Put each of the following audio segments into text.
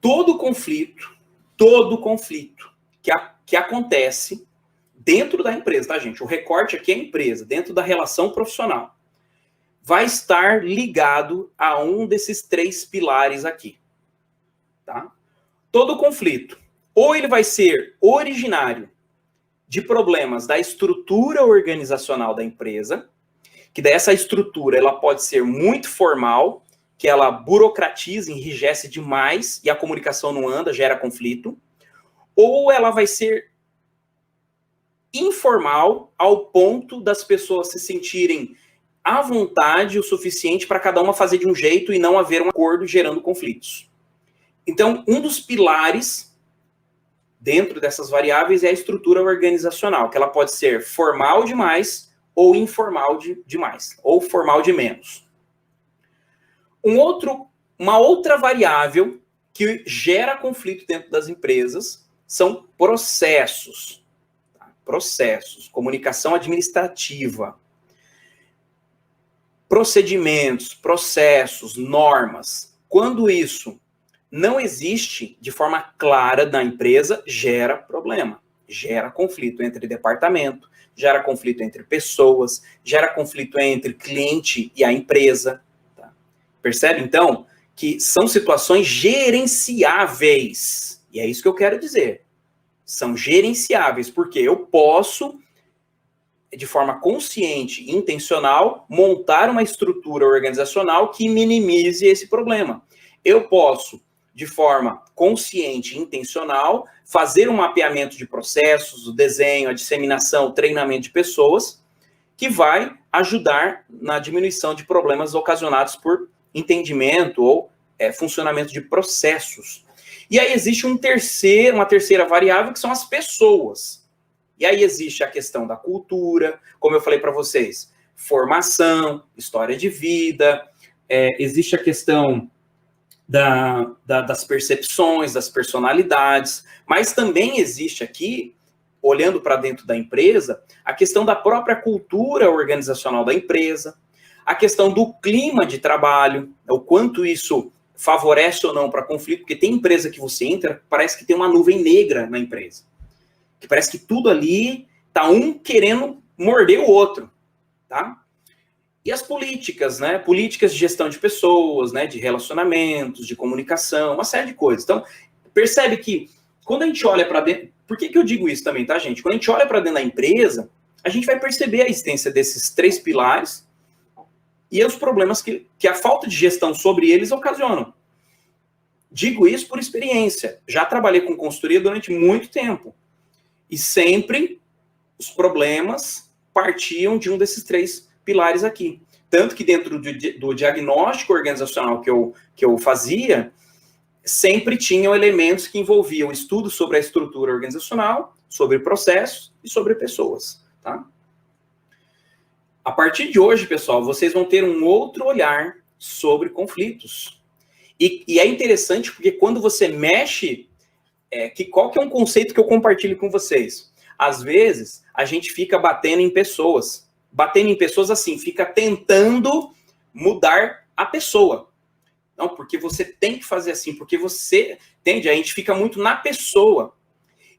todo conflito que acontece dentro da empresa, tá, gente? O recorte aqui é a empresa, dentro da relação profissional, vai estar ligado a um desses 3 pilares aqui, tá? Todo conflito, ou ele vai ser originário de problemas da estrutura organizacional da empresa, que dessa estrutura ela pode ser muito formal, que ela burocratiza, enrijece demais e a comunicação não anda, gera conflito, ou ela vai ser informal ao ponto das pessoas se sentirem à vontade o suficiente para cada uma fazer de um jeito e não haver um acordo gerando conflitos. Então, um dos pilares dentro dessas variáveis é a estrutura organizacional, que ela pode ser formal demais ou informal demais, ou formal de menos. Uma outra variável que gera conflito dentro das empresas são processos. Processos, comunicação administrativa, procedimentos, processos, normas. Quando isso não existe de forma clara na empresa, gera problema, gera conflito entre departamento, gera conflito entre pessoas, gera conflito entre cliente e a empresa. Tá? Percebe, então, que são situações gerenciáveis. E é isso que eu quero dizer. São gerenciáveis, porque eu posso, de forma consciente e intencional, montar uma estrutura organizacional que minimize esse problema. Eu posso, de forma consciente e intencional, fazer um mapeamento de processos, o desenho, a disseminação, o treinamento de pessoas, que vai ajudar na diminuição de problemas ocasionados por entendimento ou funcionamento de processos. E aí existe uma terceira variável, que são as pessoas. E aí existe a questão da cultura, como eu falei para vocês, formação, história de vida, existe a questão das percepções, das personalidades, mas também existe aqui, olhando para dentro da empresa, a questão da própria cultura organizacional da empresa, a questão do clima de trabalho, o quanto isso favorece ou não para conflito, porque tem empresa que você entra, parece que tem uma nuvem negra na empresa. Que parece que tudo ali tá um querendo morder o outro, tá? E as políticas, né? Políticas de gestão de pessoas, né? De relacionamentos, de comunicação, uma série de coisas. Então, percebe que quando a gente olha para dentro... Por que eu digo isso também, tá, gente? Quando a gente olha para dentro da empresa, a gente vai perceber a existência desses 3 pilares e os problemas que a falta de gestão sobre eles ocasionam. Digo isso por experiência. Já trabalhei com consultoria durante muito tempo. E sempre os problemas partiam de um desses 3 pilares aqui. Tanto que dentro do diagnóstico organizacional que eu fazia, sempre tinham elementos que envolviam estudo sobre a estrutura organizacional, sobre processos e sobre pessoas. Tá? A partir de hoje, pessoal, vocês vão ter um outro olhar sobre conflitos. E é interessante porque quando você mexe, qual que é um conceito que eu compartilho com vocês? Às vezes, a gente fica batendo em pessoas. Batendo em pessoas assim, fica tentando mudar a pessoa. Não, porque você tem que fazer assim, porque você... Entende? A gente fica muito na pessoa.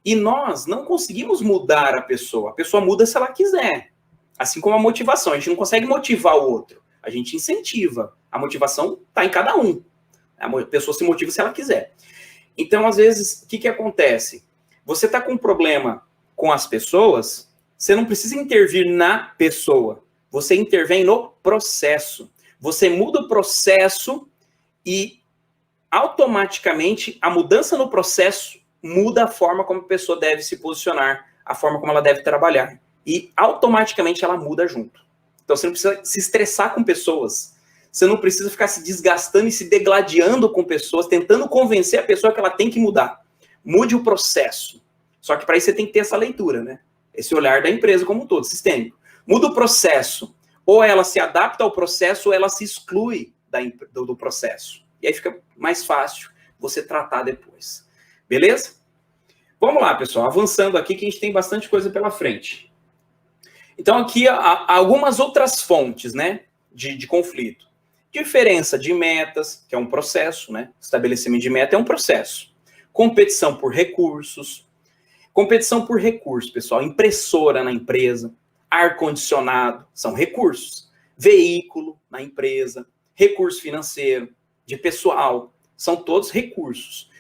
E nós não conseguimos mudar a pessoa muda se ela quiser. Assim como a motivação, a gente não consegue motivar o outro, a gente incentiva. A motivação está em cada um. A pessoa se motiva se ela quiser. Então, às vezes, o que acontece? Você está com um problema com as pessoas, você não precisa intervir na pessoa, você intervém no processo. Você muda o processo e, automaticamente, a mudança no processo muda a forma como a pessoa deve se posicionar, a forma como ela deve trabalhar. E automaticamente ela muda junto. Então você não precisa se estressar com pessoas. Você não precisa ficar se desgastando e se degladiando com pessoas, tentando convencer a pessoa que ela tem que mudar. Mude o processo. Só que para isso você tem que ter essa leitura, né? Esse olhar da empresa como um todo, sistêmico. Muda o processo. Ou ela se adapta ao processo, ou ela se exclui do processo. E aí fica mais fácil você tratar depois. Beleza? Vamos lá, pessoal. Avançando aqui, que a gente tem bastante coisa pela frente. Então, aqui há algumas outras fontes, né, de conflito, Diferença de metas, que é um processo, né? Estabelecimento de meta é um processo. Competição por recursos. Competição por recursos, pessoal. Impressora na empresa, ar-condicionado, são recursos. Veículo na empresa, recurso financeiro, de pessoal, são todos recursos.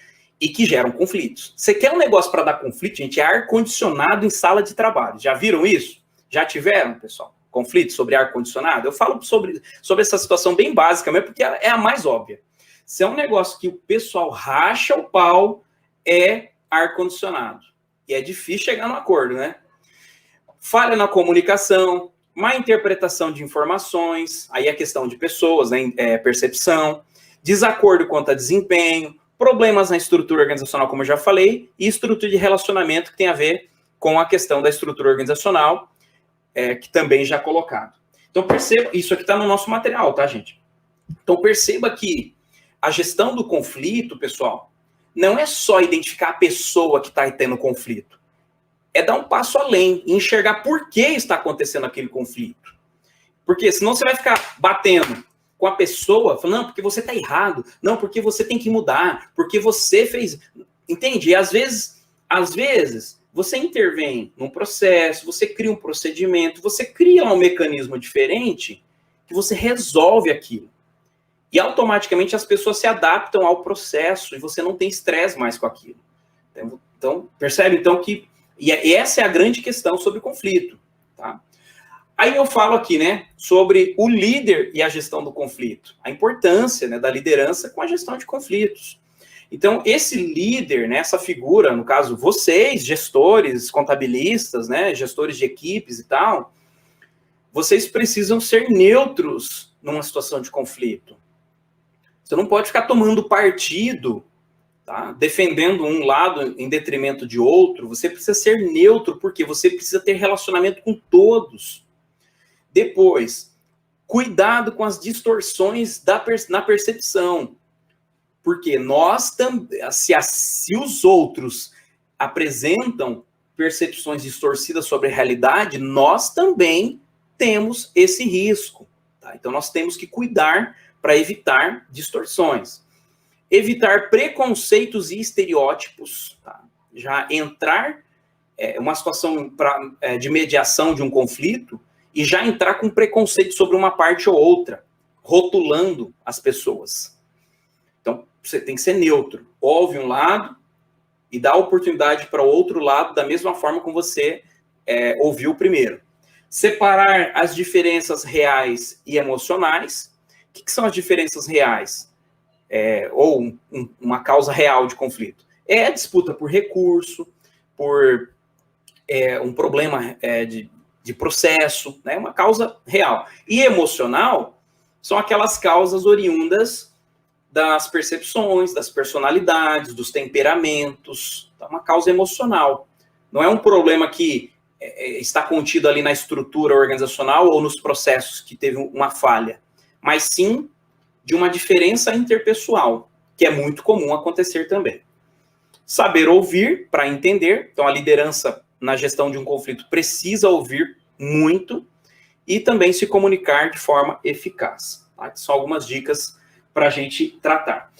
E que geram conflitos. Você quer um negócio para dar conflito, gente? É ar-condicionado em sala de trabalho. Já viram isso? Já tiveram, pessoal? Conflito sobre ar-condicionado? Eu falo sobre essa situação bem básica mesmo, porque é a mais óbvia. Se é um negócio que o pessoal racha o pau, é ar-condicionado. E é difícil chegar no acordo, né? Falha na comunicação, má interpretação de informações, aí é questão de pessoas, né? Percepção, desacordo quanto a desempenho, problemas na estrutura organizacional, como eu já falei, e estrutura de relacionamento, que tem a ver com a questão da estrutura organizacional, que também já colocado. Então, perceba, isso aqui está no nosso material, tá, gente? Então, perceba que a gestão do conflito, pessoal, não é só identificar a pessoa que está tendo conflito. É dar um passo além e enxergar por que está acontecendo aquele conflito. Porque senão você vai ficar batendo com a pessoa, falando, não, porque você está errado, não, porque você tem que mudar, porque você fez... Entende? E às vezes, você intervém num processo, você cria um procedimento, você cria um mecanismo diferente que você resolve aquilo. E automaticamente as pessoas se adaptam ao processo e você não tem estresse mais com aquilo. Então, percebe então que... E essa é a grande questão sobre conflito, tá? Aí eu falo aqui, né, sobre o líder e a gestão do conflito. A importância, né, da liderança com a gestão de conflitos. Então, esse líder, né, essa figura, no caso, vocês, gestores, contabilistas, né, gestores de equipes e tal, vocês precisam ser neutros numa situação de conflito. Você não pode ficar tomando partido, tá, defendendo um lado em detrimento de outro. Você precisa ser neutro, porque você precisa ter relacionamento com todos. Depois, cuidado com as distorções na percepção. Porque se os outros apresentam percepções distorcidas sobre a realidade, nós também temos esse risco. Tá? Então, nós temos que cuidar para evitar distorções. Evitar preconceitos e estereótipos. Tá? Já entrar uma situação de mediação de um conflito e já entrar com preconceito sobre uma parte ou outra, rotulando as pessoas. Então, você tem que ser neutro. Ouve um lado e dá oportunidade para o outro lado da mesma forma como você ouviu o primeiro. Separar as diferenças reais e emocionais. O que são as diferenças reais? Ou uma causa real de conflito? É a disputa por recurso, por um problema de processo, né? Uma causa real. E emocional são aquelas causas oriundas das percepções, das personalidades, dos temperamentos. Então, uma causa emocional. Não é um problema que está contido ali na estrutura organizacional ou nos processos que teve uma falha, mas sim de uma diferença interpessoal, que é muito comum acontecer também. Saber ouvir para entender. Então, a liderança na gestão de um conflito precisa ouvir muito e também se comunicar de forma eficaz. Tá? São algumas dicas para a gente tratar.